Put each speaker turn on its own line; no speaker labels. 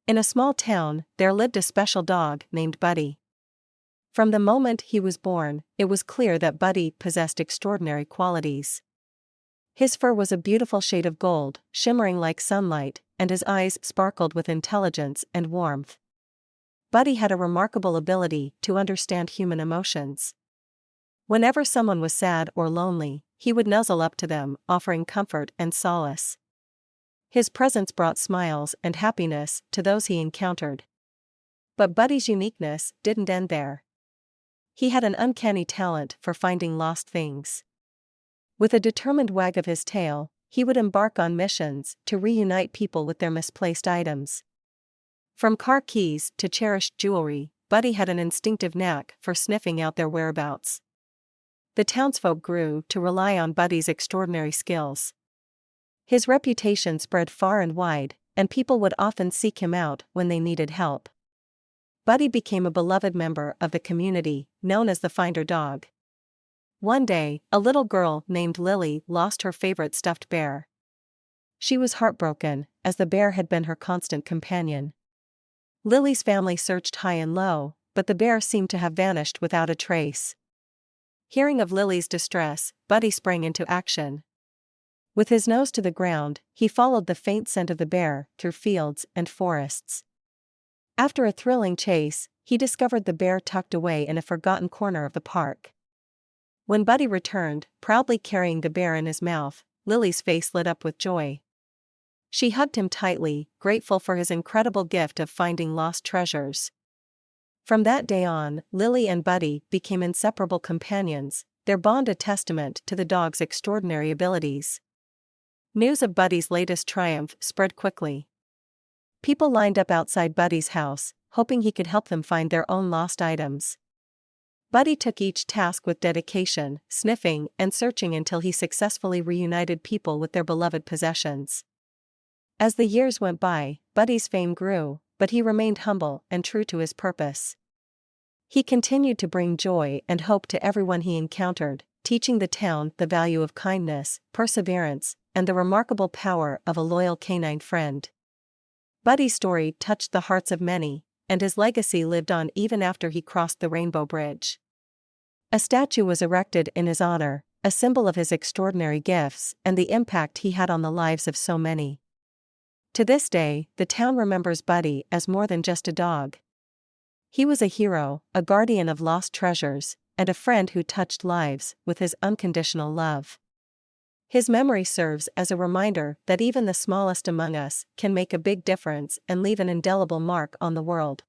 In a small town, there lived a special dog named Buddy. From the moment he was born, it was clear that Buddy possessed extraordinary qualities. His fur was a beautiful shade of gold, shimmering like sunlight, and his eyes sparkled with intelligence and warmth. Buddy had a remarkable ability to understand human emotions. Whenever someone was sad or lonely, he would nuzzle up to them, offering comfort and solace. His presence brought smiles and happiness to those he encountered. But Buddy's uniqueness didn't end there. He had an uncanny talent for finding lost things. With a determined wag of his tail, he would embark on missions to reunite people with their misplaced items. From car keys to cherished jewelry, Buddy had an instinctive knack for sniffing out their whereabouts. The townsfolk grew to rely on Buddy's extraordinary skills. His reputation spread far and wide, and people would often seek him out when they needed help. Buddy became a beloved member of the community, known as the Finder Dog. One day, a little girl named Lily lost her favorite stuffed bear. She was heartbroken, as the bear had been her constant companion. Lily's family searched high and low, but the bear seemed to have vanished without a trace. Hearing of Lily's distress, Buddy sprang into action. With his nose to the ground, he followed the faint scent of the bear through fields and forests. After a thrilling chase, he discovered the bear tucked away in a forgotten corner of the park. When Buddy returned, proudly carrying the bear in his mouth, Lily's face lit up with joy. She hugged him tightly, grateful for his incredible gift of finding lost treasures. From that day on, Lily and Buddy became inseparable companions, their bond a testament to the dog's extraordinary abilities. News of Buddy's latest triumph spread quickly. People lined up outside Buddy's house, hoping he could help them find their own lost items. Buddy took each task with dedication, sniffing and searching until he successfully reunited people with their beloved possessions. As the years went by, Buddy's fame grew, but he remained humble and true to his purpose. He continued to bring joy and hope to everyone he encountered, teaching the town the value of kindness, perseverance, and the remarkable power of a loyal canine friend. Buddy's story touched the hearts of many, and his legacy lived on even after he crossed the Rainbow Bridge. A statue was erected in his honor, a symbol of his extraordinary gifts and the impact he had on the lives of so many. To this day, the town remembers Buddy as more than just a dog. He was a hero, a guardian of lost treasures, and a friend who touched lives with his unconditional love. His memory serves as a reminder that even the smallest among us can make a big difference and leave an indelible mark on the world.